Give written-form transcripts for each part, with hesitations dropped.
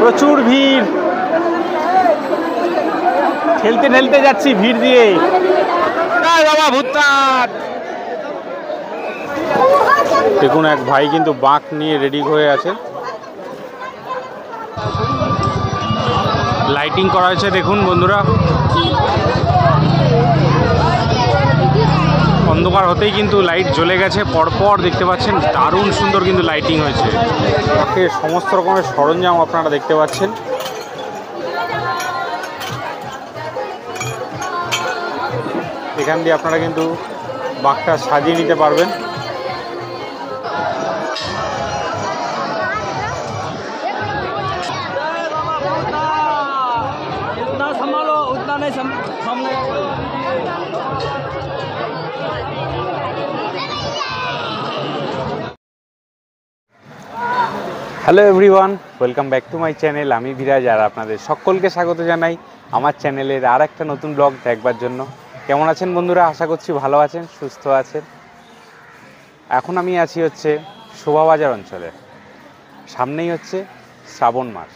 প্রচুর ভিড়, ঠেলতে ঠেলতে যাচ্ছি ভিড় দিয়ে। বাবা ভূতনাথ, দেখুন এক ভাই কিন্তু বাঁক নিয়ে রেডি হয়ে আছে। লাইটিং করা হয়েছে দেখুন বন্ধুরা, অন্ধকার হতেই কিন্তু লাইট জ্বলে গেছে পরপর, দেখতে পাচ্ছেন দারুণ সুন্দর কিন্তু লাইটিং হয়েছে। সমস্ত রকমের সরঞ্জাম আপনারা দেখতে পাচ্ছেন। এখান দিয়ে আপনারা কিন্তু বাঁকটা সাজিয়ে নিতে পারবেন। Hello everyone, welcome back to my channel. আমি বিরাজ, আর আপনাদের সকলকে স্বাগত জানাই আমার চ্যানেলের আর একটা নতুন ব্লগ দেখবার জন্য। কেমন আছেন বন্ধুরা? আশা করছি ভালো আছেন, সুস্থ আছেন। এখন আমি আছি হচ্ছে শোভাবাজার অঞ্চলে। সামনেই হচ্ছে শ্রাবণ মাস।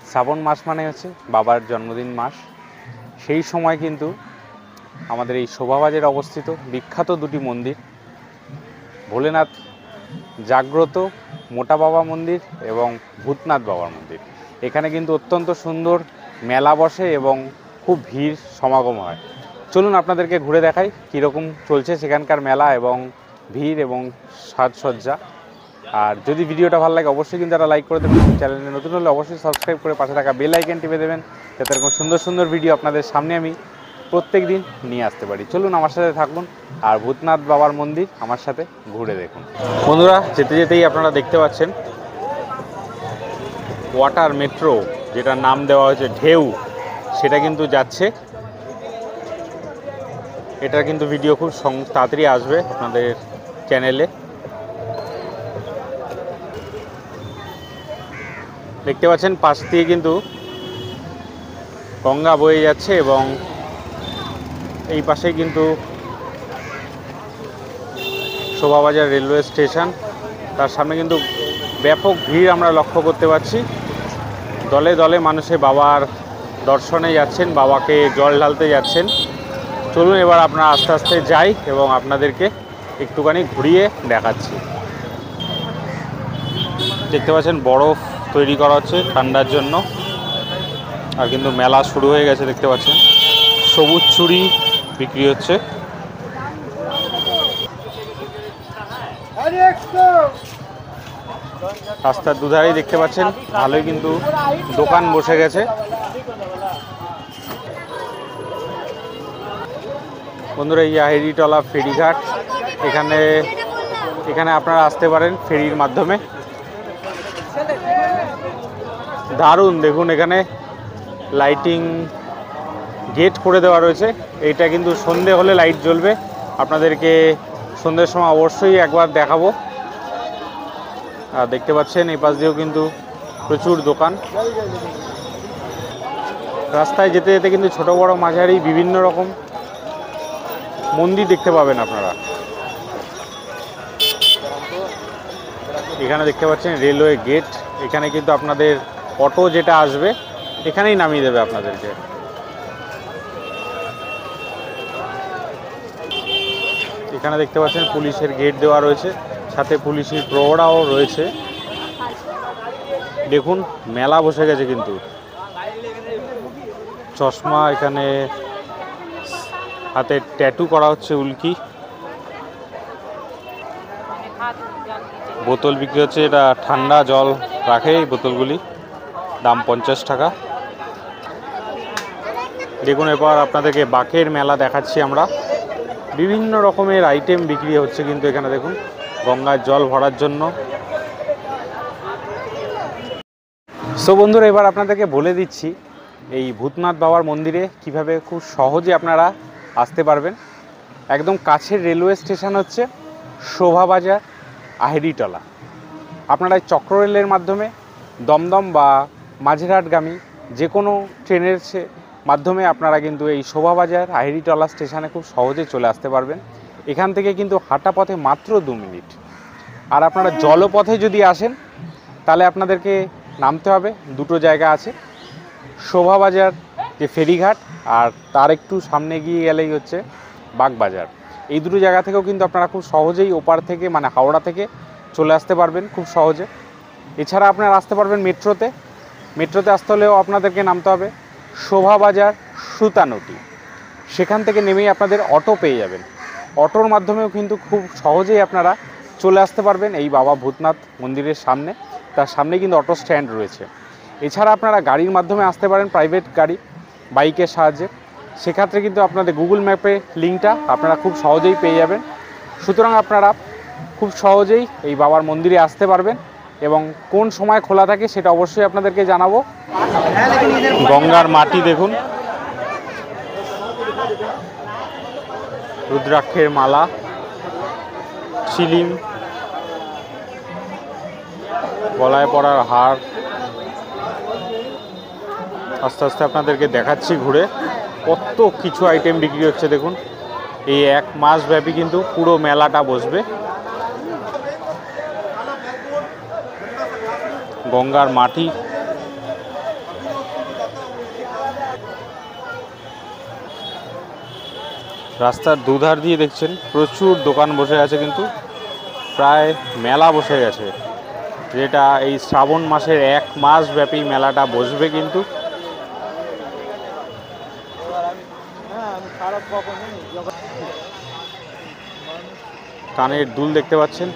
শ্রাবণ মাস মানে হচ্ছে বাবার জন্মদিন মাস। সেই সময় কিন্তু আমাদের এই শোভাবাজারে অবস্থিত বিখ্যাত দুটি মন্দির, ভোলেনাথ জাগ্রত মোটা বাবা মন্দির এবং ভূতনাথ বাবার মন্দির। এখানে কিন্তু অত্যন্ত সুন্দর মেলা বসে এবং খুব ভিড় সমাগম হয়। চলুন আপনাদেরকে ঘুরে দেখাই কীরকম চলছে সেখানকার মেলা এবং ভিড় এবং সাজসজ্জা। আর যদি ভিডিওটা ভালো লাগে অবশ্যই কিন্তু একটা লাইক করে দেবেন। চ্যানেলে নতুন হলে অবশ্যই সাবস্ক্রাইব করে পাশে থাকা বেল আইকন টিপে দেবেন, যাতে এরকম সুন্দর সুন্দর ভিডিও আপনাদের সামনে আমি প্রত্যেক দিন নিয়ে আসতে পারি। চলুন আমার সাথে থাকুন আর ভূতনাথ বাবার মন্দির আমার সাথে ঘুরে দেখুন। বন্ধুরা, যেতে যেতেই আপনারা দেখতে পাচ্ছেন ওয়াটার মেট্রো, যেটার নাম দেওয়া হয়েছে ঢেউ, সেটা কিন্তু যাচ্ছে। এটার কিন্তু ভিডিও খুব তাড়াতাড়ি আসবে আপনাদের চ্যানেলে। দেখতে পাচ্ছেন পাশ দিয়ে কিন্তু গঙ্গা বয়ে যাচ্ছে এবং এই পাশে কিন্তু শোভাবাজার রেলওয়ে স্টেশন। তার সামনে কিন্তু ব্যাপক ভিড় আমরা লক্ষ্য করতে পারছি। দলে দলে মানুষে বাবার দর্শনে যাচ্ছেন, বাবাকে জল ঢালতে যাচ্ছেন। চলুন এবার আপনারা আস্তে আস্তে যাই এবং আপনাদেরকে একটুখানি ঘুরিয়ে দেখাচ্ছি। দেখতে পাচ্ছেন বরফ তৈরি করা হচ্ছে ঠান্ডার জন্য। আর কিন্তু মেলা শুরু হয়ে গেছে, দেখতে পাচ্ছেন সবুজ চুড়ি বিক্রি হচ্ছে। রাস্তার দুধারেই দেখতে পাচ্ছেন ভালোই কিন্তু দোকান বসে গেছে। বন্ধুরা, এই আহেরিটলা ফেরিঘাট, এখানে আপনারা আসতে পারেন ফেরির মাধ্যমে। দারুণ দেখুন, এখানে লাইটিং গেট করে দেওয়া রয়েছে। এইটা কিন্তু সন্ধে হলে লাইট জ্বলবে, আপনাদেরকে সন্ধ্যের সময় অবশ্যই একবার দেখাবো। আর দেখতে পাচ্ছেন এই পাশ দিয়েও কিন্তু প্রচুর দোকান। রাস্তায় যেতে যেতে কিন্তু ছোট বড় মাঝারি বিভিন্ন রকম মন্দির দেখতে পাবেন আপনারা। এখানে দেখতে পাচ্ছেন রেলওয়ে গেট। এখানে কিন্তু আপনাদের অটো যেটা আসবে এখানেই নামিয়ে দেবে আপনাদেরকে। এখানে দেখতে পাচ্ছেন পুলিশের গেট দেওয়া রয়েছে, সাথে পুলিশের প্রহরাও রয়েছে। দেখুন মেলা বসে গেছে কিন্তু। চশমা, এখানে হাতে ট্যাটু করা হচ্ছে উল্কি। বোতল বিক্রি হচ্ছে, এটা ঠান্ডা জল রাখে এই বোতলগুলি, দাম 50 টাকা। দেখুন এবার আপনাদেরকে বাঁকের মেলা দেখাচ্ছি আমরা। বিভিন্ন রকমের আইটেম বিক্রি হচ্ছে কিন্তু এখানে। দেখুন গঙ্গার জল ভরার জন্য। সো বন্ধুরা, এবার আপনাদেরকে বলে দিচ্ছি এই ভূতনাথ বাবার মন্দিরে কিভাবে খুব সহজে আপনারা আসতে পারবেন। একদম কাছের রেলওয়ে স্টেশন হচ্ছে শোভাবাজার আহেরিটলা। আপনারা চক্র রেলের মাধ্যমে দমদম বা মাঝেরহাটগামী যে কোনো ট্রেনের মাধ্যমে আপনারা কিন্তু এই শোভাবাজার আহেরিটলা স্টেশনে খুব সহজে চলে আসতে পারবেন। এখান থেকে কিন্তু হাঁটা পথে মাত্র 2 মিনিট। আর আপনারা জলপথে যদি আসেন তাহলে আপনাদেরকে নামতে হবে। দুটো জায়গা আছে, শোভাবাজার যে ফেরিঘাট, আর তার একটু সামনে গিয়ে গেলেই হচ্ছে বাগবাজার। এই দুটো জায়গা থেকেও কিন্তু আপনারা খুব সহজেই ওপার থেকে মানে হাওড়া থেকে চলে আসতে পারবেন খুব সহজে। এছাড়া আপনারা আসতে পারবেন মেট্রোতে। মেট্রোতে আসতে হলেও আপনাদেরকে নামতে হবে শোভাবাজার সুতানুটি। সেখান থেকে নেমেই আপনাদের অটো পেয়ে যাবেন। অটোর মাধ্যমেও কিন্তু খুব সহজেই আপনারা চলে আসতে পারবেন এই বাবা ভূতনাথ মন্দিরের সামনে। তার সামনে কিন্তু অটো স্ট্যান্ড রয়েছে। এছাড়া আপনারা গাড়ির মাধ্যমে আসতে পারেন, প্রাইভেট গাড়ি, বাইকের সাহায্যে। সেক্ষেত্রে কিন্তু আপনাদের গুগল ম্যাপে লিঙ্কটা আপনারা খুব সহজেই পেয়ে যাবেন। সুতরাং আপনারা খুব সহজেই এই বাবার মন্দিরে আসতে পারবেন। এবং কোন সময় খোলা থাকে সেটা অবশ্যই আপনাদেরকে জানাবো। গঙ্গার মাটি দেখুন, রুদ্রাক্ষের মালা, চিলিম, গলায় পরার হার। আস্তে আস্তে আপনাদেরকে দেখাচ্ছি ঘুরে, কত কিছু আইটেম বিক্রি হচ্ছে দেখুন। এই 1 মাস ব্যাপী কিন্তু পুরো মেলাটা বসবে। গঙ্গার মাটি, রাস্তার দুধার দিয়ে দেখছেন প্রচুর দোকান বসে আছে, কিন্তু প্রায় মেলা বসে গেছে, যেটা এই শ্রাবণ মাসের 1 মাস ব্যাপী মেলাটা বসবে। কিন্তু কানের দুল দেখতে পাচ্ছেন,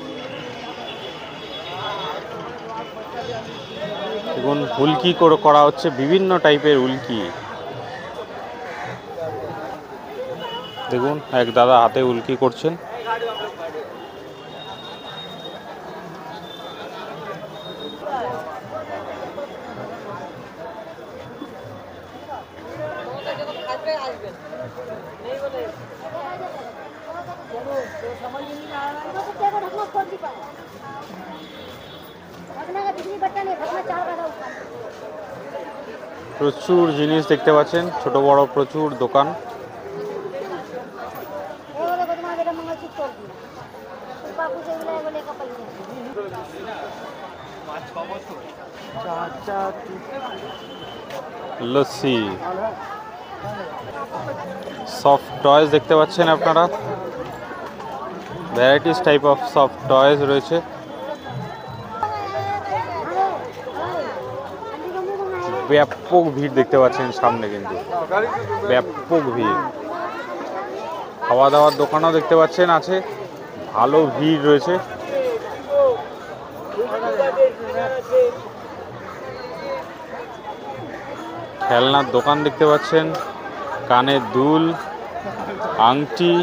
দেখুন উল্কি করা হচ্ছে, বিভিন্ন টাইপের উল্কি। দেখুন এক দাদা হাতে উল্কি করছেন। প্রচুর জিনিস দেখতে পাচ্ছেন, ছোট বড় প্রচুর দোকান। লস্যি, সফট টয়েস দেখতে পাচ্ছেন আপনারা, varieties type of soft toys রয়েছে। ব্যাপক ভিড় দেখতে পাচ্ছেন সামনে, কিন্তু ব্যাপক ভিড়। খাওয়া দাওয়ার দোকানও দেখতে পাচ্ছেন আছে, ভালো ভিড় রয়েছে। খেলনার দোকান দেখতে পাচ্ছেন, কানের দুল, আংটি,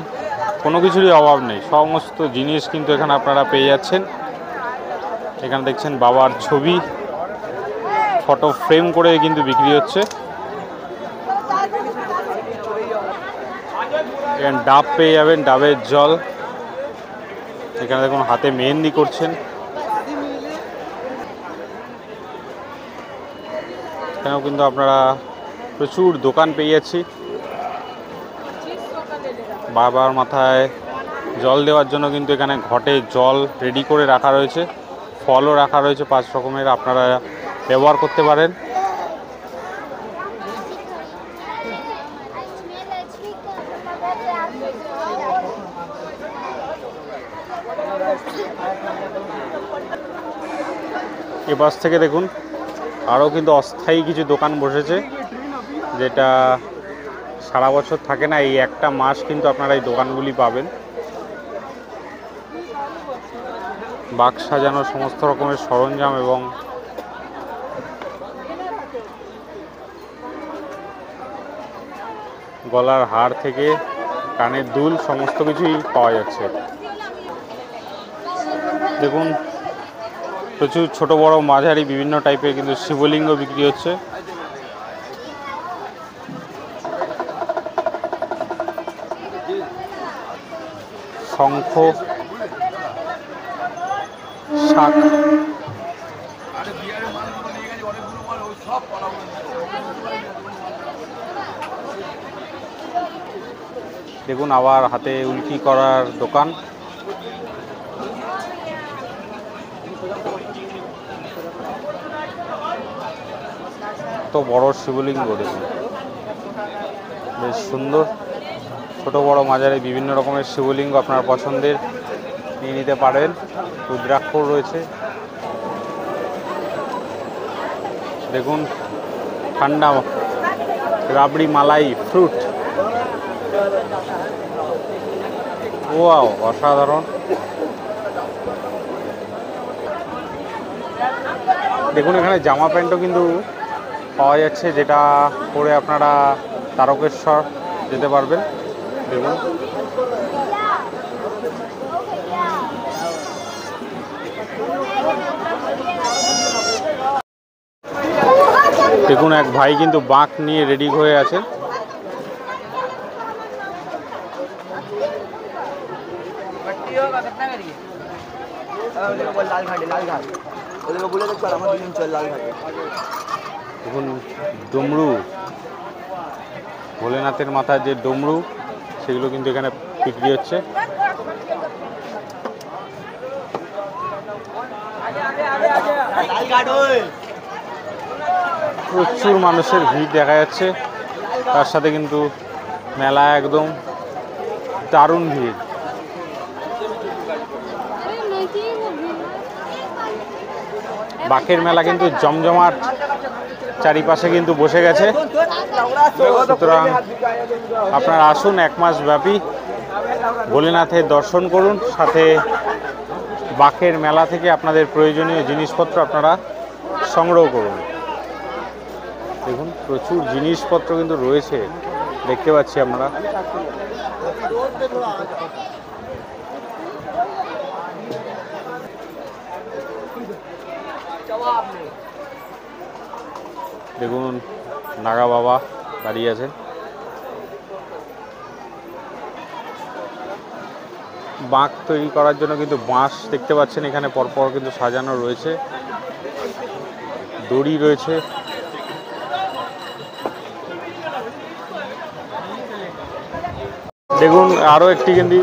কোনো কিছুরই অভাব নেই, সমস্ত জিনিস কিন্তু এখানে আপনারা পেয়ে যাচ্ছেন। এখানে দেখছেন বাবার ছবি ফটো ফ্রেম করে কিন্তু বিক্রি হচ্ছে। এখানে ডাব পেয়ে যাবেন, ডাবের জল। এখানে দেখুন হাতে মেহেন্দি করছেন। এখানেও কিন্তু আপনারা প্রচুর দোকান পেয়ে যাচ্ছি। বাবার মাথায় জল দেওয়ার জন্য কিন্তু এখানে ঘটে জল রেডি করে রাখা রয়েছে, ফলও রাখা রয়েছে 5 রকমের, আপনারা ব্যবহার করতে পারেন। এ পাশ থেকে দেখুন আরও কিন্তু অস্থায়ী কিছু দোকান বসেছে, যেটা সারা বছর থাকে না, এই একটা মাস কিন্তু আপনারা এই দোকানগুলি পাবেন। বাক্স সাজানোর সমস্ত রকমের সরঞ্জাম এবং গলার হার থেকে কানের দুল সমস্ত কিছুই পাওয়া যাচ্ছে। দেখুন প্রচুর ছোট বড় মাঝারি বিভিন্ন টাইপের কিন্তু শিবলিঙ্গ বিক্রি হচ্ছে। শঙ্খ, শাক, দেখুন আবার হাতে উল্কি করার দোকান। কত বড় শিবলিঙ্গ দেখুন, বেশ সুন্দর। ছোট বড় মাঝারি বিভিন্ন রকমের শিবলিঙ্গ আপনার পছন্দের নিয়ে নিতে পারেন। রুদ্রাক্ষ রয়েছে দেখুন, ঠান্ডা রাবড়ি মালাই ফ্রুট, ওয়াও অসাধারণ। দেখুন এখানে জামা প্যান্টও কিন্তু পাওয়া যাচ্ছে, যেটা পরে আপনারা তারকেশ্বর যেতে পারবেন। দেখুন দেখুন এক ভাই কিন্তু বাঁক নিয়ে রেডি হয়ে আছে। দেখুন ডমরু, ভোলেনাথের মাথায় যে ডমরু সেগুলো কিন্তু এখানে বিক্রি হচ্ছে। প্রচুর মানুষের ভিড় দেখা যাচ্ছে, তার সাথে কিন্তু মেলা একদম দারুণ ভিড়। বাঁকের মেলা কিন্তু জমজমাট চারিপাশে কিন্তু বসে গেছে, সুতরাং আপনারা আসুন, 1 মাস ব্যাপী ভোলেনাথের দর্শন করুন, সাথে বাঁকের মেলা থেকে আপনাদের প্রয়োজনীয় জিনিসপত্র আপনারা সংগ্রহ করুন। দেখুন প্রচুর জিনিসপত্র কিন্তু রয়েছে, দেখতে পাচ্ছি আপনারা। দেখুন নাগা বাবা দাঁড়িয়ে আছেন। বাঁক তৈরি করার জন্য কিন্তু বাঁশ দেখতে পাচ্ছেন এখানে পরপর কিন্তু সাজানো রয়েছে, দড়ি রয়েছে। দেখুন আরও একটি কিন্তু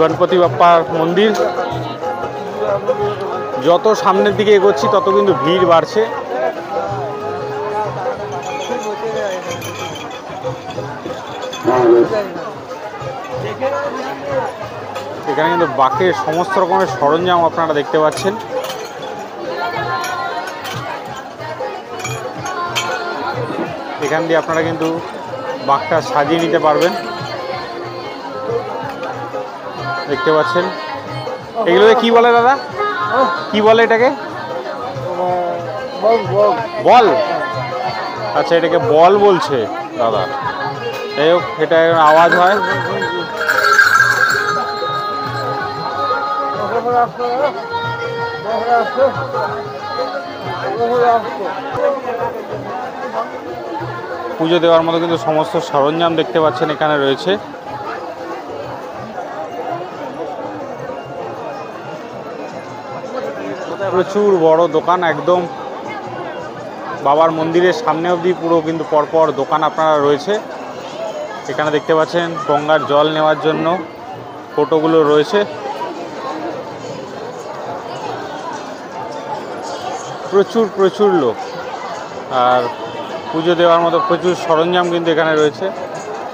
গণপতি বাপ্পার মন্দির। যত সামনের দিকে এগোচ্ছি তত কিন্তু ভিড় বাড়ছে। এখানে কিন্তু বাঁকের সমস্ত রকমের সরঞ্জাম আপনারা দেখতে পাচ্ছেন। এখান দিয়ে আপনারা কিন্তু বাঁকটা সাজিয়ে নিতে পারবেন, দেখতে পাচ্ছেন। এগুলোকে কি বলে দাদা, কি বলে এটাকে? বল। আচ্ছা এটাকে বল বলছে দাদা। যাই হোক, এটা আওয়াজ হয়। পুজো দেওয়ার মতো কিন্তু সমস্ত সরঞ্জাম দেখতে পাচ্ছেন এখানে রয়েছে। প্রচুর বড় দোকান, একদম বাবার মন্দিরের সামনে অবধি পুরো কিন্তু পরপর দোকান আপনারা রয়েছে। এখানে দেখতে পাচ্ছেন গঙ্গার জল নেওয়ার জন্য টোটোগুলো রয়েছে। প্রচুর লোক, আর পুজো দেওয়ার মতো প্রচুর সরঞ্জাম কিন্তু এখানে রয়েছে।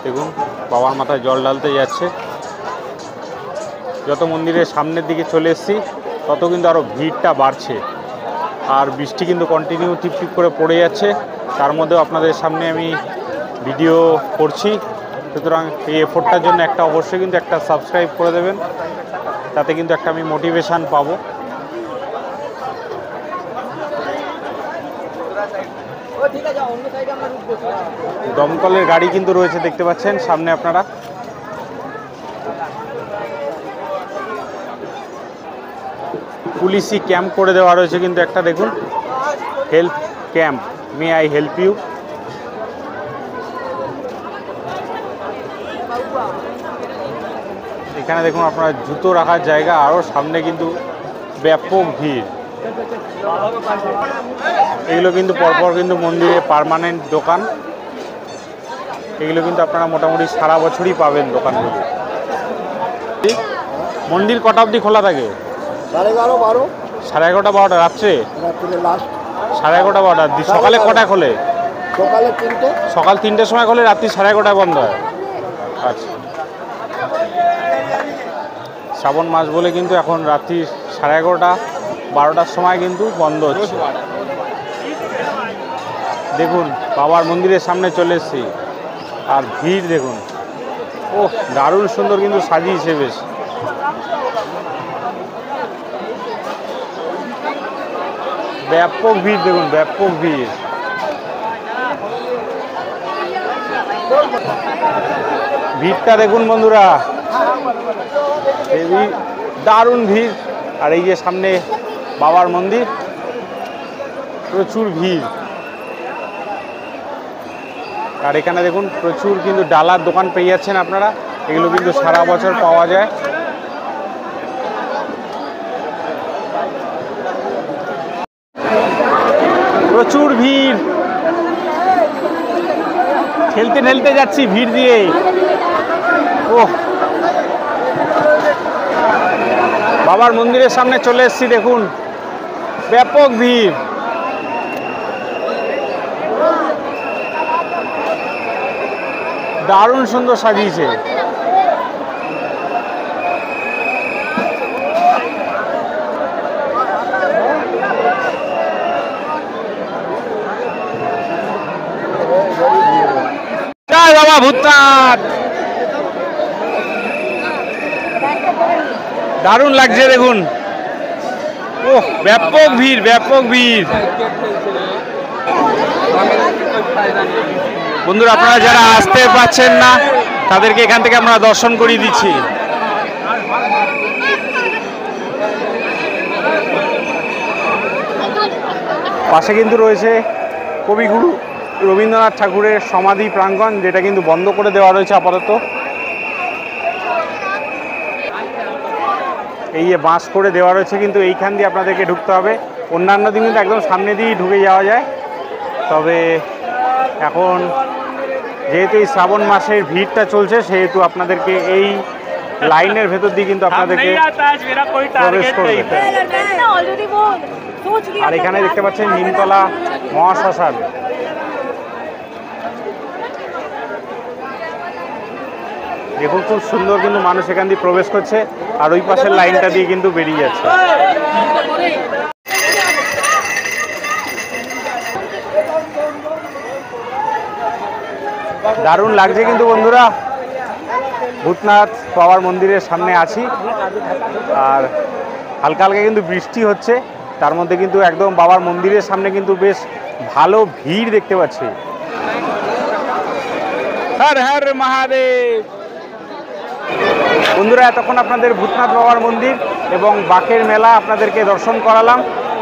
দেখুন বাবার মাথায় জল ঢালতে যাচ্ছে। যত মন্দিরের সামনের দিকে চলে এসেছি তত কিন্তু আরও ভিড়টা বাড়ছে, আর বৃষ্টি কিন্তু কন্টিনিউ টিপটিপ করে পড়ে যাচ্ছে। তার মধ্যেও আপনাদের সামনে আমি ভিডিও করছি, সুতরাং এই এফোর্টটার জন্য একটা অবশ্যই কিন্তু একটা সাবস্ক্রাইব করে দেবেন, তাতে কিন্তু একটা আমি মোটিভেশান পাবো। দমকলের গাড়ি কিন্তু রয়েছে, দেখতে পাচ্ছেন সামনে আপনারা। পুলিশি ক্যাম্প করে দেওয়া রয়েছে কিন্তু একটা, দেখুন help camp, may I help you. এখানে দেখুন আপনার জুতো রাখার জায়গা, আরও সামনে কিন্তু ব্যাপক ভিড়। এগুলো কিন্তু পরপর কিন্তু মন্দিরে পার্মানেন্ট দোকান, এগুলো কিন্তু আপনারা মোটামুটি সারা বছরই পাবেন দোকানগুলো। মন্দির কটা অবধি খোলা থাকে? 11:30, 12। 11:30, 12টা রাত্রে? 11:30 12টা। সকালে কটা খোলে? সকাল 3টের সময় খোলে, রাত্রি 11:30টায় বন্ধ হয়। আচ্ছা, শ্রাবণ মাস বলে কিন্তু এখন রাত্রি 11:30, 12টার সময় কিন্তু বন্ধ হচ্ছে। দেখুন বাবার মন্দিরের সামনে চলে এসেছি, আর ভিড় দেখুন, ও দারুণ সুন্দর কিন্তু সাজিয়েছে বেশ। ব্যাপক ভিড় দেখুন, ব্যাপক ভিড়। ভিড়টা দেখুন বন্ধুরা, দারুণ ভিড়। আর এই যে সামনে বাবার মন্দির, প্রচুর ভিড়। আর এখানে দেখুন প্রচুর কিন্তু ডালার দোকান পেয়ে যাচ্ছেন আপনারা, এগুলো কিন্তু সারা বছর পাওয়া যায়। প্রচুর ভিড়, ঠেলতে ঠেলতে যাচ্ছি ভিড় দিয়ে। ও বাবার মন্দিরের সামনে চলে এসেছি, দেখুন ব্যাপক ভিড়। দারুণ সুন্দর সাজিয়েছে। জয় বাবা ভূতনাথ। দারুণ লাগছে দেখুন, ও ব্যাপক ভিড়, ব্যাপক ভিড়। বন্ধুরা আপনারা যারা আসতে পারছেন না তাদেরকে এখান থেকে আমরা দর্শন করিয়ে দিচ্ছি। পাশে কিন্তু রয়েছে কবিগুরু রবীন্দ্রনাথ ঠাকুরের সমাধি প্রাঙ্গণ, যেটা কিন্তু বন্ধ করে দেওয়া রয়েছে আপাতত। এই যে বাঁশ করে দেওয়া রয়েছে, কিন্তু এইখান দিয়ে আপনাদেরকে ঢুকতে হবে। অন্যান্য দিন কিন্তু একদম সামনে দিয়েই ঢুকে যাওয়া যায়। তবে এখন যেহেতু এই শ্রাবণ মাসের ভিড়টা চলছে, সেহেতু আপনাদেরকে এই লাইনের ভেতর দিয়ে কিন্তু আপনাদেরকে প্রবেশ করবে। আর এখানে দেখতে পাচ্ছেন নিমতলা মহাশ্মশান। দেখুন খুব সুন্দর কিন্তু মানুষ এখান দিয়ে প্রবেশ করছে, আর ওই পাশের লাইনটা দিয়ে কিন্তু বেরিয়ে যাচ্ছে। দারুণ লাগছে কিন্তু বন্ধুরা, ভূতনাথ বাবার মন্দিরের সামনে আছি, আর হালকা হালকা কিন্তু বৃষ্টি হচ্ছে, তার মধ্যে কিন্তু একদম বাবার মন্দিরের সামনে কিন্তু বেশ ভালো ভিড় দেখতে পাচ্ছি। হর হর মহাদেব। বন্ধুরা এতক্ষণ আপনাদের ভূতনাথ বাবার মন্দির এবং বাঁকের মেলা আপনাদেরকে দর্শন করালাম।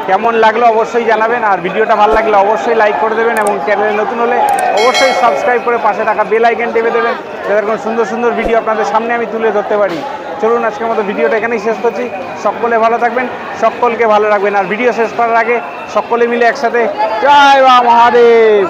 কেমন লাগলো অবশ্যই জানাবেন, আর ভিডিওটা ভালো লাগলে অবশ্যই লাইক করে দেবেন, এবং চ্যানেলে নতুন হলে অবশ্যই সাবস্ক্রাইব করে পাশে থাকা বেল আইকন টেপে দেবেন, যাতে এরকম সুন্দর সুন্দর ভিডিও আপনাদের সামনে আমি তুলে ধরতে পারি। চলুন আজকের মতো ভিডিওটা এখানেই শেষ করছি। সকলে ভালো থাকবেন, সকলকে ভালো রাখবেন, আর ভিডিও শেষ করার আগে সকলে মিলে একসাথে জয় মা মহাদেব।